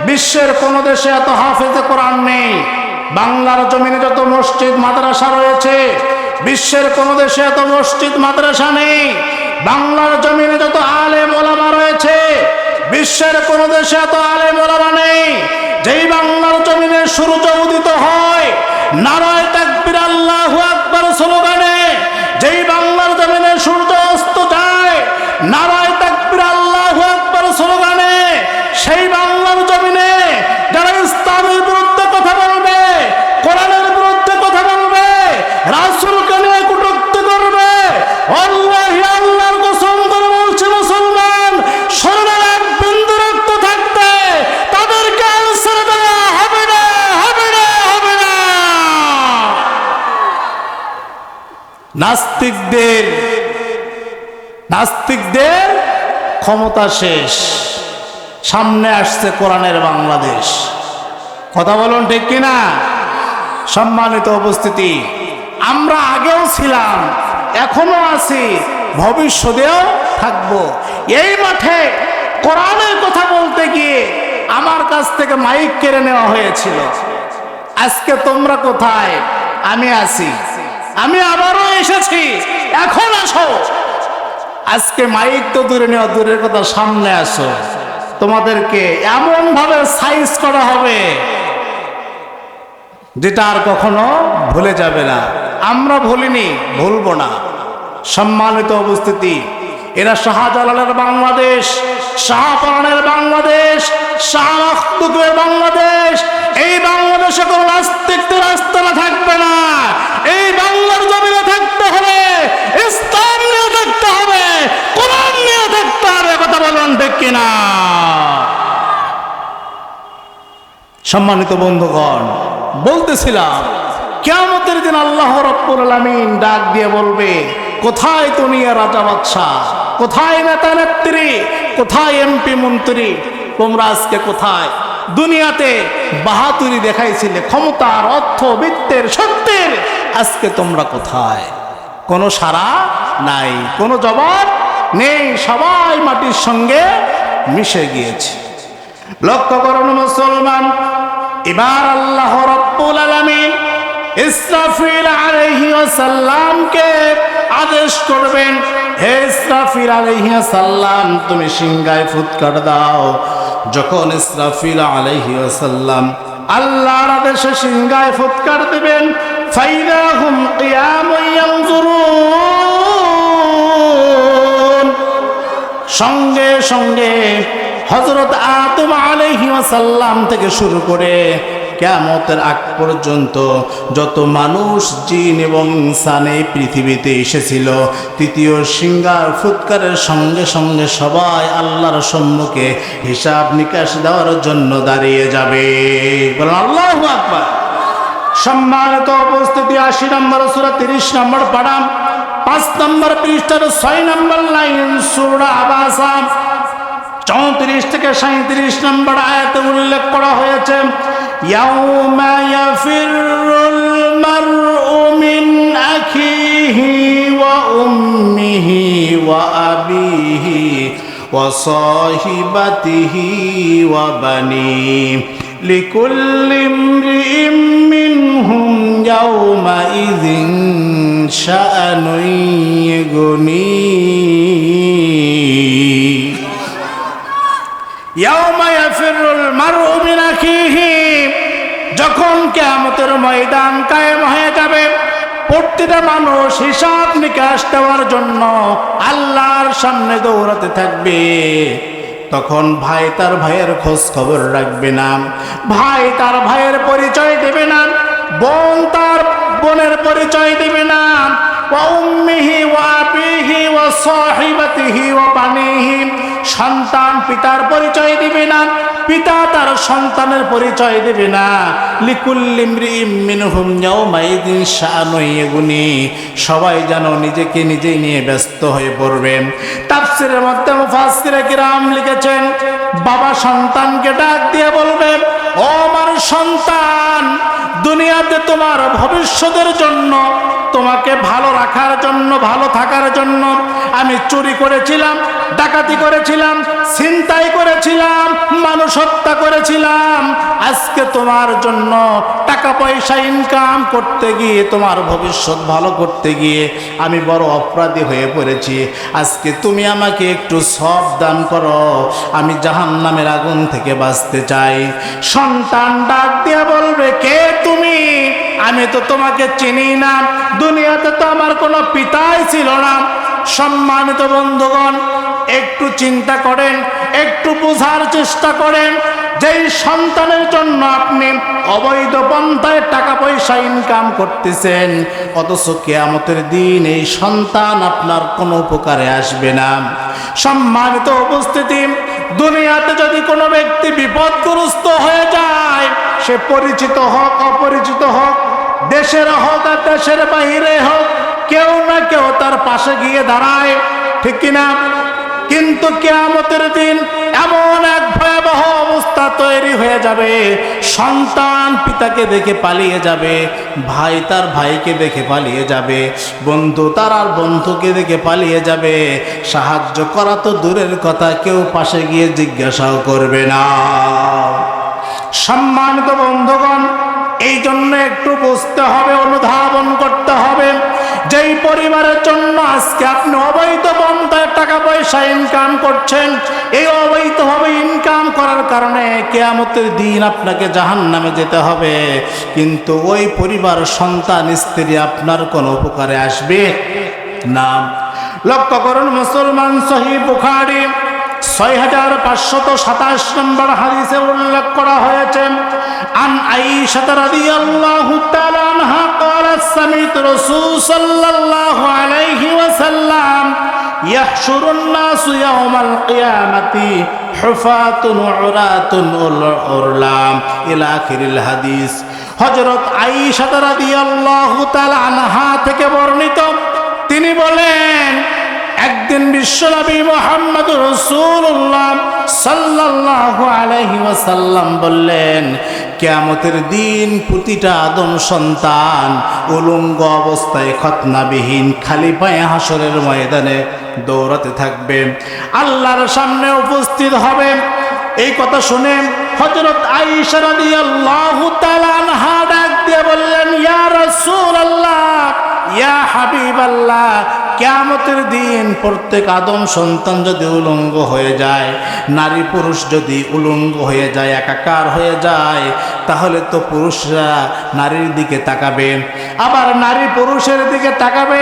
বিশ্বের কোন দেশে এত হাফেজে কোরআন নেই। বাংলার জমিনে যত মসজিদ মাদ্রাসা রয়েছে, বিশ্বের কোন দেশে এত মসজিদ মাদ্রাসা নেই। বাংলার জমিনে যত আলেম ওলামা রয়েছে, বিশ্বের কোন দেশে এত আলেম ওলামা নেই। যেই বাংলার জমিনে সূর্য উদিত হয় নারায়ে তাকবীর আল্লাহু আকবার স্লোগানে, যেই বাংলার জমিনে সূর্য অস্ত যায় নারায়ে তাকবীর আল্লাহু আকবার স্লোগানে, সেই বাংলার জমিনে যারা নাস্তিকদের ক্ষমতা শেষ, সামনে আসছে কোরআনের বাংলাদেশ। কথা বলুন ঠিক কিনা? সম্মানিত উপস্থিতি, আমরা আগেও ছিলাম, এখনো আছি, ভবিষ্যতেও থাকবো। এই মাঠে কোরআনের কথা বলতে গিয়ে আমার কাছ থেকে মাইক কেড়ে নেওয়া হয়েছিল। আজকে তোমরা কোথায়? আমি আছি, আমি আবারও এসেছি, এখন আসো। আজকে মাইক তো দূরে নেওয়া দূরের কথা, সামনে আসো। তোমাদেরকে এমন ভাবে সাইজ করা হবে যেটা আর কখনো ভুলে যাবে না। আমরা ভুলিনি, ভুলবো না। সম্মানিত উপস্থিতি, এরা শাহজালালের বাংলাদেশ, শাহপরানের বাংলাদেশ, শাহ মাহমুদের বাংলাদেশ। এই বাংলাদেশে কোনো নাস্তিকদের আস্তানা থাকবে না। এই বাংলার জমিনে থাকতে হবে, ইসলাম নিয়ে থাকতে হবে, কোরআন নিয়ে থাকতে হবে। কথা বলুন ঠিক কিনা? সম্মানিত বন্ধুগণ, বলতেছিলাম কিয়ামতের দিন আল্লাহ রাব্বুল আলামিন ডাক দিয়ে বলবে, কোথায় দুনিয়া রাজা বাদশাহ, কোথায় নেতা নেত্রী, কোথায় এমপি মন্ত্রী? তোমরা আজকে কোথায়? দুনিয়াতে বাহাদুরি দেখাইছিলে, ক্ষমতার, অর্থ, বিত্তের, শক্তির, আজকে তোমরা কোথায়? কোনো সাড়া নাই, কোনো জবাব নেই, সবাই মাটির সঙ্গে মিশে গিয়েছে। লক্ষ্য করুন মুসলমান, এবার আল্লাহ রাব্বুল আলামিন ইসরাফিল আলাইহিস সালামকে আদেশ করবেন, হে ইসরাফিল আলাইহিস সালাম, তুমি সিংহায় ফুৎকার দাও। যখন ইসরাফিল আলাইহিস সালাম আল্লাহর আদেশে সিংহায় ফুৎকার দিবেন, ফাইদাহুম কিয়ামুন ইয়ানজুরুন, সঙ্গে সঙ্গে হযরত আদম আলাইহিস সালাম থেকে শুরু করে কিয়ামতের আগ পর্যন্ত যত মানুষ, জিন এবং ইনসান এই পৃথিবীতে এসেছিল, তৃতীয় সিংহার ফুৎকারের সঙ্গে সঙ্গে সবাই আল্লাহর সম্মুখে হিসাব নিকাশ দেওয়ার জন্য দাঁড়িয়ে যাবে। বলেন আল্লাহু আকবার। সম্মানিত উপস্থিতি, 80 নম্বর সূরা 30 নম্বর পারা, 5 নম্বর পৃষ্ঠার 6 নম্বর লাইন সূরা আবাসা 34 থেকে 37 নম্বর আয়াতে উল্লেখ করা হয়েছে, ইয়াউমা ইয়াফিরুল মারউ মিন আখিহি ওয়া উম্মিহি ওয়া আবিহি ওয়া সাহিবাতিহি ওয়া বানিহি লিকুল্লি ইমরিইম মিনহুম ইয়াউমা ইযিন শাআনুন ইউগনিহি। ইয়াউমা ইয়াফিরুল মারউ মিন আখিহি, যখন কিয়ামতের ময়দান কায়েম হয়ে যাবে, প্রতিটা মানুষ হিসাব নিকাশ দেওয়ার জন্য আল্লাহর সামনে দৌড়াতে থাকবে। তখন ভাই তার ভাইয়ের খোঁজ খবর রাখবে না, ভাই তার ভাইয়ের পরিচয় দেবে না, বোন তার বোনের পরিচয় দেবে না, ওয়া উম্মিহি ওয়া আবিহি ওয়া সাহিবাতিহি ওয়া বানিহি, সন্তান পিতার পরিচয় দিবে না, পিতা তার সন্তানের পরিচয় দেবে না। লিকুল্লি ইমরিইম মিনহুম ইয়াউমা ইযিন শাআনুন ইউগনিহি, সবাই যেন নিজেকে নিজেই নিয়ে ব্যস্ত হয়ে পড়বে। তাফসীরের মধ্যে মুফাসসিরে কিরাম লিখেছেন, বাবা সন্তানকে ডাক দিয়ে বলবে, ও আমার সন্তান, দুনিয়াতে তোমার ভবিষ্যতের জন্য, তোমাকে ভালো রাখার জন্য, ভালো থাকার জন্য আমি চুরি করেছিলাম, ডাকাতি করেছিলাম, ছিনতাই করেছিলাম, মানুষ হত্যা করেছিলাম। আজকে তোমার জন্য টাকা পয়সা ইনকাম করতে গিয়ে, তোমার ভবিষ্যৎ ভালো করতে গিয়ে আমি বড় অপরাধী হয়ে পড়েছি। আজকে তুমি আমাকে একটু সওয়াব দান করো, আমি জাহান্নামের আগুন থেকে বাঁচতে চাই। সন্তান ডাক দিয়ে বলবে, কে তুমি? আমি তো তোমাকে চিনি না, দুনিয়াতে তো আমার কোনো পিতাই ছিল না। সম্মানিত বন্ধুগণ, একটু চিন্তা করেন, একটু বোঝার চেষ্টা করেন, যেই সন্তানের জন্য আপনি অবৈধ পন্থায় টাকা পয়সা ইনকাম করতেছেন, অথচ কিয়ামতের দিন এই সন্তান আপনার কোনো উপকারে আসবে না। সম্মানিত উপস্থিতি, দুনিয়াতে যদি কোনো ব্যক্তি বিপদগ্রস্ত হয়ে যায়, সে পরিচিত হোক অপরিচিত হোক, দেশের হোক আর দেশের বাহিরে হোক, কেউ না কেউ তার পাশে গিয়ে দাঁড়ায়, ঠিক কিনা? কিন্তু কিয়ামতের দিন এমন এক ভয়াবহ অবস্থা তৈরি হয়ে যাবে, সন্তান পিতাকে দেখে পালিয়ে যাবে, ভাই তার ভাইকে দেখে পালিয়ে যাবে, বন্ধু তার আর বন্ধুকে দেখে পালিয়ে যাবে। সাহায্য করা তো দূরের কথা, কেউ পাশে গিয়ে জিজ্ঞাসাও করবে না। সম্মানিত বন্ধুগণ, এই জন্য একটু বুঝতে হবে, অনুধাবন করতে হবে, যেই পরিবারের জন্য আজকে আপনি অবৈধ পন্থায় টাকা পয়সা ইনকাম করছেন, এই অবৈধভাবে ইনকাম করার কারণে কিয়ামতের দিন আপনাকে জাহান্নামে যেতে হবে। কিন্তু ওই পরিবার, সন্তান, স্ত্রী আপনার কোনো উপকারে আসবে না। লক্ষ্য করুন মুসলমান, সহিহ বুখারী 6527 নম্বর হাদিসে উল্লেখ করা হয়েছে, আন আয়েশা রাদিয়াল্লাহু তাআলা আনহা ক্বালাত সামি'তু রাসূল সাল্লাল্লাহু আলাইহি ওয়াসাল্লাম ইয়াহশুরুন নাসু ইয়াওমাল কিয়ামাতি হুফাতুন উরাতুন উরলাম ইলা আখিরিল হাদিস। হযরত আয়েশা রাদিয়াল্লাহু তাআলা আনহা থেকে বর্ণিত, তিনি বলেন, একদিন বিশ্বনবী মুহাম্মদুর রাসূলুল্লাহ সাল্লাল্লাহু আলাইহি ওয়াসাল্লাম বললেন, কিয়ামতের দিন প্রতিটা আদম সন্তান উলঙ্গ অবস্থায় খতনাবিহীন খালি পায়ে হাসরের ময়দানে দৌড়াতে থাকবে, আল্লাহর সামনে উপস্থিত হবে। এই কথা শুনে হযরত আয়েশা রাদিয়াল্লাহু তাআলা আনহা ডাক দিয়ে বললেন, ইয়া রাসূলুল্লাহ, ইয়া হাবিবাল্লাহ, কিয়ামতের দিন প্রত্যেক আদম সন্তান যদি উলঙ্গ হয়ে যায়, নারী পুরুষ যদি উলঙ্গ হয়ে যায়, একাকার হয়ে যায়, তাহলে তো পুরুষরা নারীর দিকে তাকাবে, আবার নারী পুরুষের দিকে তাকাবে।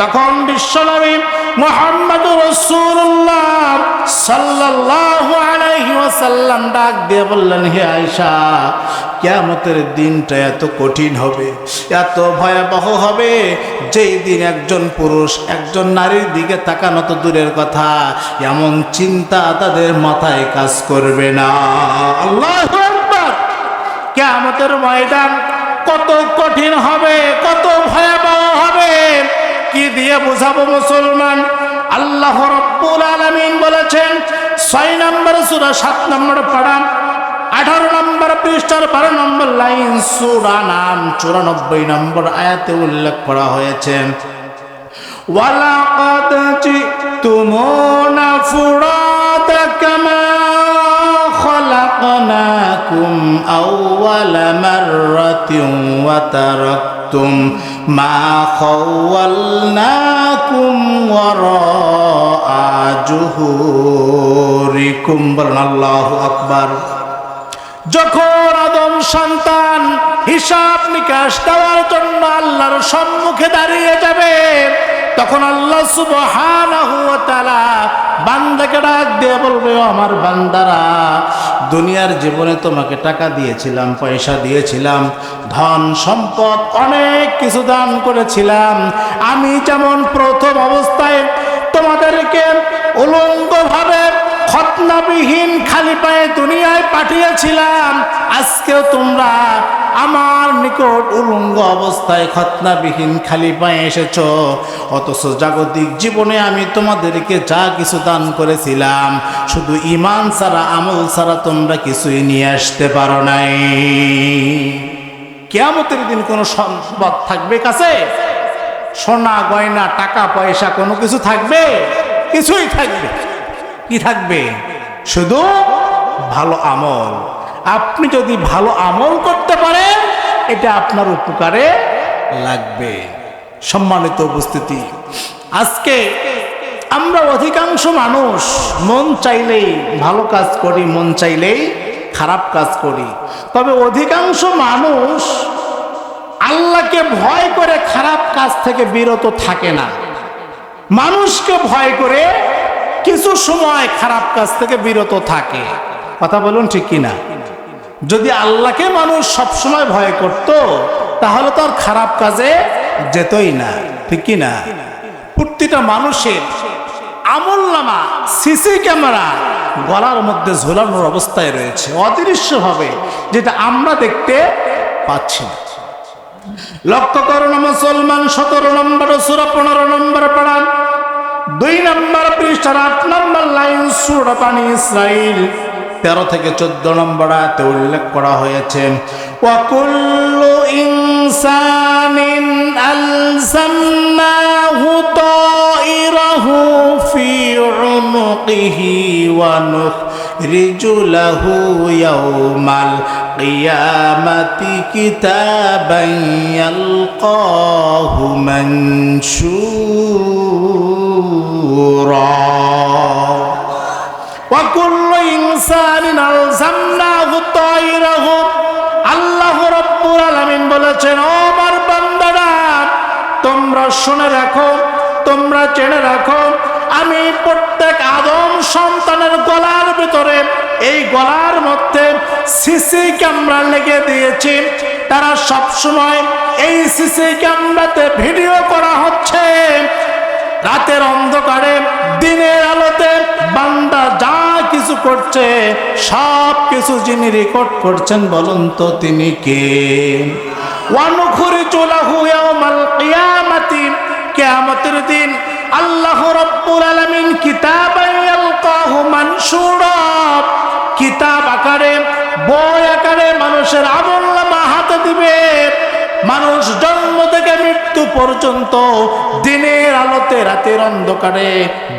তখন বিশ্বনবী মুহাম্মদুর রাসূলুল্লাহ সাল্লাল্লাহু আলাইহি ওয়াসাল্লাম ডাক দিয়ে বললেন, হে আয়েশা, কিয়ামতের দিনটা এত কঠিন হবে, এত ভয়াবহ হবে, যেই দিন একজন পুরুষ একজন নারীর দিকে তাকানো তো দূরের কথা, এমন চিন্তা তাদের মাথায় কাজ করবে না। আল্লাহু আকবার! কিয়ামতের ময়দান কত কঠিন হবে, কত ভয়াবহ হবে, কি দিয়ে বোঝাবো মুসলমান? আল্লাহ রাব্বুল আলামিন বলেছেন 6 নম্বর সূরা 7 নম্বর পারা 18 নম্বর পৃষ্ঠার 12 নম্বর লাইন, সূরা নাম 94 নম্বর আয়াতে উল্লেখ করা হয়েছে, ওয়ালাকাদ জিতুমুনা ফুরাতা কামা খালাকনাকুম আউওয়ালা মাররাতিন ওয়া তারাকতুম মা খাওয়ালনাকুম ওয়ারাআ জুহুরিকুম। আল্লাহু আকবার! যখন আদম সন্তান হিসাব নিকাশ দেওয়ার জন্য আল্লাহর সম্মুখে দাঁড়িয়ে যাবে, তখন আল্লাহ সুবহানাহু ওয়া তাআলা বান্দাকে ডাক দিয়ে বলবে, আমার বান্দারা, দুনিয়ার জীবনে তোমাকে টাকা দিয়েছিলাম, পয়সা দিয়েছিলাম, ধন সম্পদ অনেক কিছু দান করেছিলাম। আমি যেমন প্রথম অবস্থায় তোমাদেরকে উলঙ্গভাবে খতনাবিহীন খালি পায়ে দুনিয়ায় পাঠিয়েছিলাম, আজকেও তোমরা আমার নিকট উলঙ্গ অবস্থায় খতনাবিহীন খালি পায়ে এসেছ, অথচ জাগতিক জীবনে আমি তোমাদেরকে যা কিছু দান করেছিলাম, শুধু ঈমান ছাড়া, আমল ছাড়া তোমরা কিছুই নিয়ে আসতে পারো নাই। কিয়ামতের দিন কোনো সম্পদ থাকবে কাছে? সোনা গয়না টাকা পয়সা কোনো কিছু থাকবে? কিছুই থাকবে। কি থাকবে? শুধু ভালো আমল। আপনি যদি ভালো আমল করতে পারেন, এটা আপনার উপকারে লাগবে। সম্মানিত উপস্থিতি, আজকে আমরা অধিকাংশ মানুষ মন চাইলেই ভালো কাজ করি, মন চাইলেই খারাপ কাজ করি। তবে অধিকাংশ মানুষ আল্লাহকে ভয় করে খারাপ কাজ থেকে বিরত থাকে না। মানুষকে ভয় করে কিছু সময় খারাপ কাজ থেকে বিরত থাকে। কথা বলুন ঠিক কিনা? যদি আল্লাহকে মানুষ সবসময় ভয় করত, তাহলে তো আর খারাপ কাজে যেতই না, ঠিক কিনা? প্রতিটা মানুষের আমলনামা সিসি ক্যামেরা গলার মধ্যে ঝোলানোর অবস্থায় রয়েছে, অদৃশ্যভাবে, যেটা আমরা দেখতে পাচ্ছি না। লক্ষ্য করুন মুসলমান, 17 নম্বর সূরা 15 নম্বর পড়া, 2 নম্বর পৃষ্ঠার 8 নম্বর লাইন সূরা বানী ইসরাইল 13 থেকে 14 নম্বর আয়াতে উল্লেখ করা হয়েছে, ওয়া কুল্লু ইনসানিন আলজামনাহু তাইরাহু ফি উনুকিহি ওয়া নুখরিজু লাহু ইয়াওমাল কিয়ামাতি কিতাবান ইয়ালকাহু মানশুরা। ওয়া কুল্লু ইনসানিন আলজামনাহু তাইরাহু, আল্লাহ রাব্বুল আলামিন বলেছেন, ও আমার বান্দারা তোমরা শুনে রাখো, তোমরা জেনে রাখো, আমি প্রত্যেক আদম সন্তানের গলার ভিতরে, এই গলার মধ্যে সিসি ক্যামেরা লেগে দিয়েছি। তারা সব সময় এই সিসি ক্যামেরাতে ভিডিও করা হচ্ছে। রাতের অন্ধকারে দিনের আলোতে বান্দা যা কিছু করছে সব কিছু যিনি রেকর্ড করছেন বলুন তো তিনি কে? ওয়া নুখরিজু লাহু ইয়াওমাল কিয়ামাতি, কিয়ামতের দিন আল্লাহ রাব্বুল আলামিন কিতাবান ইয়ালকাহু মানশুরা, কিতাব আকারে, বই আকারে মানুষের আমলনামা হাতে দিবে। মানুষ জন্ম থেকে মৃত্যু পর্যন্ত দিনের আলোতে রাতের অন্ধকারে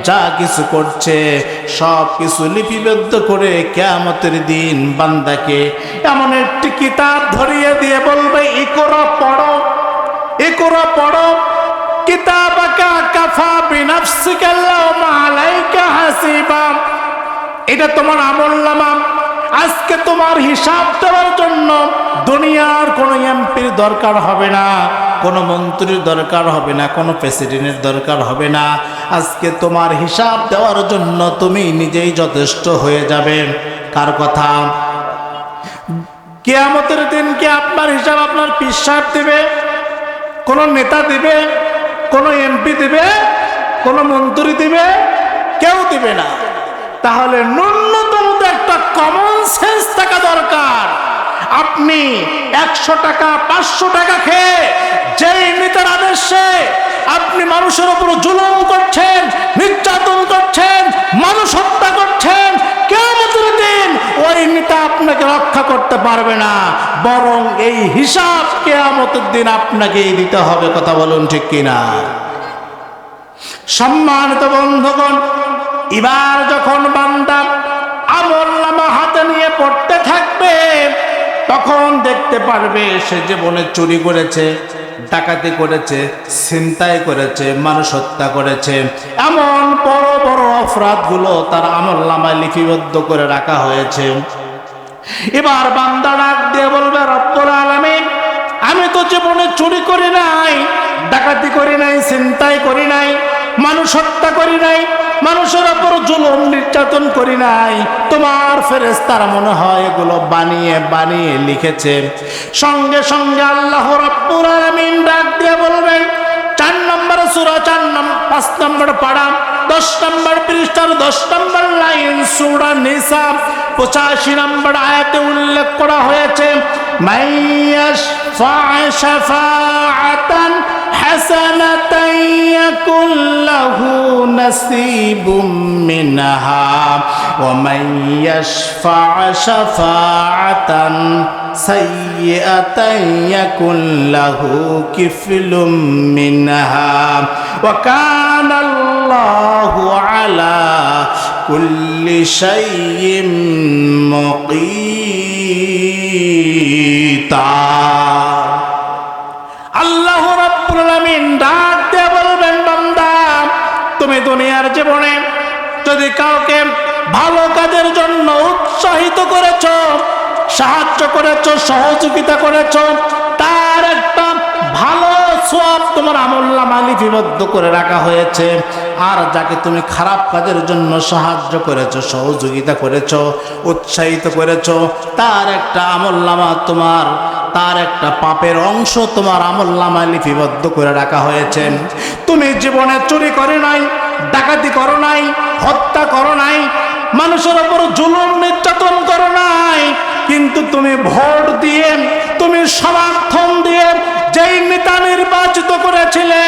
যা কিছু করছে সব কিছু লিপিবদ্ধ করে কিয়ামতের দিন বান্দাকে এমন একটি কিতাব ধরিয়ে দিয়ে বলবে, ইকরা পড়ো, ইকরা পড়ো, কিতাবাকা কাফা বিনাফসিকা আল-ইয়াওমা আলাইকা হাসিবা। এটা তোমার আমলনামা। আজকে তোমার হিসাব দেওয়ার জন্য দুনিয়ার কোনো এমপির দরকার হবে না, কোনো মন্ত্রীর দরকার হবে না, কোনো প্রেসিডেন্টের দরকার হবে না। আজকে তোমার হিসাব দেওয়ার জন্য তুমি নিজেই যথেষ্ট হয়ে যাবে। কার কথা? কিয়ামতের দিন কি আপনার হিসাব আপনার পীর সাহেব দিবে? কোনো নেতা দিবে? কোনো এমপি দিবে? কোনো মন্ত্রী দিবে? কেউ দিবে না। তাহলে ন্যূনতম একটা কমন সেন্স থাকা দরকার। আপনি 100 টাকা 500 টাকা খেয়ে যেই নেতার আদেশে আপনি মানুষের উপর জুলুম করছেন, নির্যাতন করছেন, মানুষ হত্যা করছেন, কিয়ামতের দিন ওই নেতা আপনাকে রক্ষা করতে পারবে না, বরং এই হিসাব কিয়ামতের দিন আপনাকেই দিতে হবে। কথা বলুন ঠিক কিনা? সম্মানিত বন্ধুগণ, এবার যখন বান্দা আমলনামা হাতে নিয়ে পড়তে থাকবে তখন দেখতে পারবে সে জীবনে চুরি করেছে, ডাকাতি করেছে, ছিনতাই করেছে, মানুষ হত্যা করেছে, এমন বড় বড় অপরাধগুলো তার আমলনামায় লিপিবদ্ধ করে রাখা হয়েছে। এবার বান্দা ডাক দিয়ে বলবে, রব্বুল আলামিন, আমি তো জীবনে চুরি করি নাই, ডাকাতি করি নাই, ছিনতাই করি নাই, মানুষ হত্যা করি নাই, মানুষের উপর জুলুম নির্যাতন করি নাই। তোমার ফেরেশতারা মনে হয় এগুলো বানিয়ে বানিয়ে লিখেছে। সঙ্গে সঙ্গে আল্লাহ রাব্বুল আলামিন ডাক দিয়ে বলবেন, 4 নম্বর সূরা 5 নম্বর পারা 10 নম্বর পৃষ্ঠার 10 নম্বর লাইন সূরা নিসা 85 নম্বর আয়াতে উল্লেখ করা হয়েছে, মাইয়াশফা শাফাআতান হাসানাতান ইয়াকুল লাহু নাসিবুম মিনহা ওয়া মাইয়াশফা শাফাআতান সাইয়্যাতান ইয়াকুল লাহু কিফলুম মিনহা ওয়া কানা আল্লাহু আলা কুল্লি শাইইন মুকীতা। আল্লাহ রাব্বুল আলামিন ডাক দিয়ে বলবেন, বান্দা তুমি দুনিয়ার জীবনে যদি কাউকে ভালো কাজের জন্য উৎসাহিত করেছো, সাহায্য করেছো, সহযোগিতা করেছো, তার একটা ভালো সওয়াব তোমার আমলনামায় লিপিবদ্ধ করে রাখা হয়েছে। আর যাকে তুমি খারাপ কাজের জন্য সাহায্য করেছো, সহযোগিতা করেছো, উৎসাহিত করেছো, তার একটা আমলনামা তোমার, তার একটা পাপের অংশ তোমার আমলনামায় লিপিবদ্ধ করে রাখা হয়েছে। তুমি জীবনে চুরি করো নাই, ডাকাতি করো নাই, হত্যা করো নাই, মানুষের উপর জুলুম নির্যাতন করো নাই, কিন্তু তুমি ভোট দিয়ে, তুমি সমর্থন দিয়ে যে নেতা নির্বাচিত করেছিলে,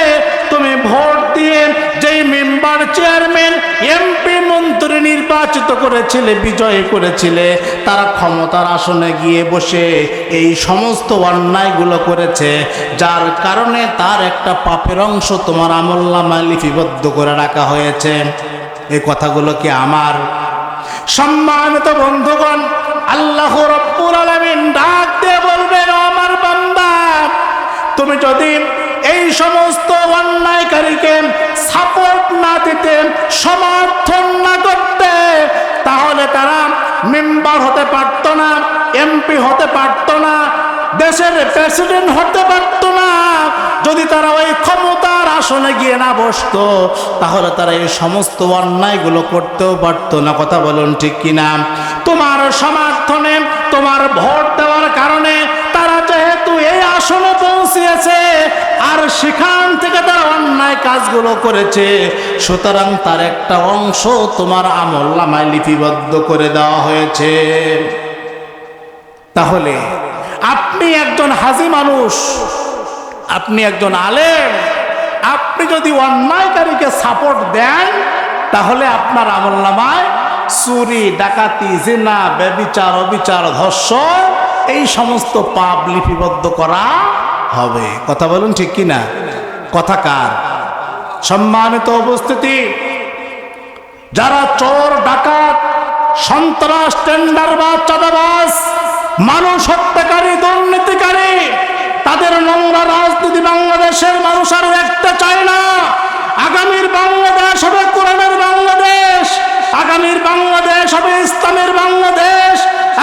তুমি ভোট দিয়ে যেই মেম্বার, চেয়ারম্যান, এমপি, মন্ত্রী নির্বাচিত করেছিলে, বিজয় করেছিলে, তারা ক্ষমতার আসনে গিয়ে বসে এই সমস্ত অন্যায়গুলো করেছে, যার কারণে তার একটা পাপের অংশ তোমার আমলনামায় লিপিবদ্ধ করে রাখা হয়েছে। এই কথাগুলো কি আমার? সম্মানিত বন্ধুগণ, আল্লাহ রাব্বুল আলামিন ডাক দিয়ে বলবেন, আমার বান্দা, তুমি যদি এই সমস্ত অন্যায়কারীকে সাপোর্ট না দিতে, সমর্থন না করতে, তাহলে তারা মেম্বার হতে পারত না, এমপি হতে পারত না, দেশের প্রেসিডেন্ট হতে পারত না। যদি তারা ওই ক্ষমতার আসনে গিয়ে না বসতো, তাহলে তারা এই সমস্ত অন্যায়গুলো করতেও পারত না। কথা বলুন ঠিক কিনা? তোমার সমর্থনে, তোমার ভোট দেওয়ার কারণে তারা যেহেতু এই আসনে পৌঁছিয়েছে, আর সেখান থেকে তারা অন্যায় কাজগুলো করেছে, সুতরাং তার একটা অংশ তোমার আমলনামায় লিপিবদ্ধ করে দেওয়া হয়েছে। তাহলে আপনি একজন হাজি মানুষ, আপনি একজন আলেম, আপনি যদি অন্যায়কারীকে সাপোর্ট দেন, তাহলে আপনার আমলনামায় চুরি, ডাকাতি, জিনা, ব্যভিচার, অবিচার, ধর্ষণ, এই সমস্ত পাপ লিপিবদ্ধ করা হবে। কথা বলুন ঠিক কিনা? কথা কার? সম্মানিত উপস্থিতি, যারা চোর, ডাকাত, সন্ত্রাস, টেন্ডারবাজ, চাঁদাবাজ, মানুষ হত্যাকারী, দুর্নীতিকারী, তাদের নোংরা রাজনীতি বাংলাদেশের মানুষ আর দেখতে চায় না। আগামীর বাংলাদেশ হবে কোরআনের বাংলাদেশ, আগামীর বাংলাদেশ হবে ইসলামের বাংলাদেশ,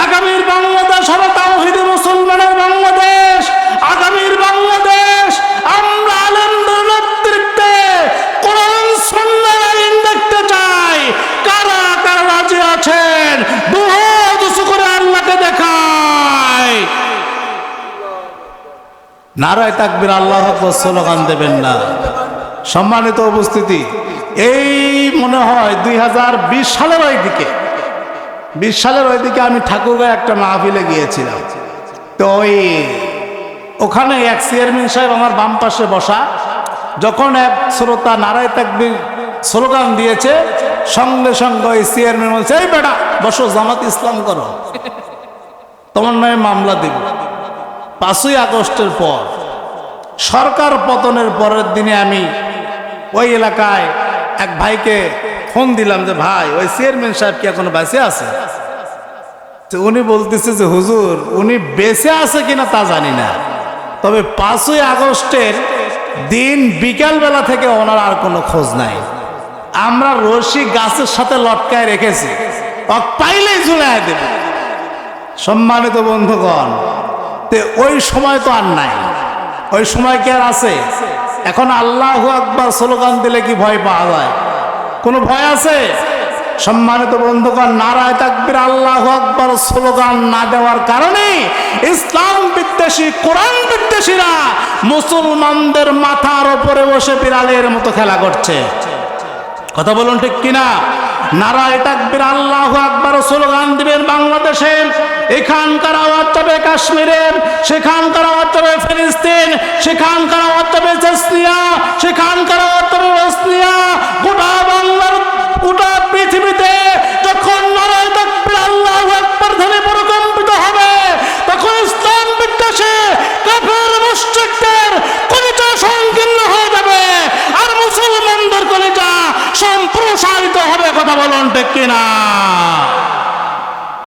আগামীর বাংলাদেশ হবে তাওহীদে মুসলমানের বাংলাদেশ, আগামীর বাংলাদেশ আমরা আলেমদের নেতৃত্বে কোরআন সুন্নাহর আইন দেখতে চাই। কারা কারা রাজি আছেন? দুহাত উঁচু করে আল্লাহকে দেখায়। নারায়ে তাকবীর, আল্লাহু আকবার স্লোগান দেবেন না। সম্মানিত উপস্থিতি, এই মনে হয় 2020 সালের ওই দিকে আমি ঠাকুরগাঁও একটা মাহফিলে গিয়েছিলাম। তো ওখানে এক চেয়ারম্যান সাহেব আমার বাম পাশে বসা, যখন এক শ্রোতা নারায়ে তাকবীর স্লোগান দিয়েছে, সঙ্গে সঙ্গে ওই চেয়ারম্যান বলছে, এই বেটা বসো, জামাত ইসলাম করো, তোমার নামে মামলা দিব। 5ই আগস্টের পর, সরকার পতনের পরের দিনে আমি ওই এলাকায় এক ভাইকে ফোন দিলাম যে, ভাই ওই চেয়ারম্যান সাহেব কি এখনো বেঁচে আছে? তো উনি বলতেছে যে, হুজুর উনি বেঁচে আছে কিনা তা জানি না, তবে 5ই আগস্টের দিন বিকালবেলা থেকে ওনার আর কোনো খোঁজ নাই। আমরা রশি গাছের সাথে লটকায় রেখেছি, পাইলেই ঝুলাই দেব। সম্মানিত বন্ধুগণ, তে ওই সময় তো আর নাই, ওই সময় কি আর আছে? এখন আল্লাহু আকবার স্লোগান দিলে কি ভয় পাওয়া যায়? কোনো ভয় আছে? সম্মানিত বন্ধুগণ, নারায়ে তাকবীর, আল্লাহু আকবার স্লোগান না দেওয়ার কারণে ইসলাম বিদ্বেষী, কোরআন বিদ্বেষীরা মুসলমানদের মাথার উপরে বসে বিড়ালের মতো খেলা করছে। কথা বলুন ঠিক কিনা? নারায়ে তাকবীর, আল্লাহু আকবার স্লোগান দিবেন বাংলাদেশে, এখানকার আওয়াজ যাবে কাশ্মীরে, সেখানকার আওয়াজ যাবে ফিলিস্তিন, সেখানকার আওয়াজ যাবে চেচনিয়া, সেখানকার আওয়াজ যাবে বসনিয়া, গোটা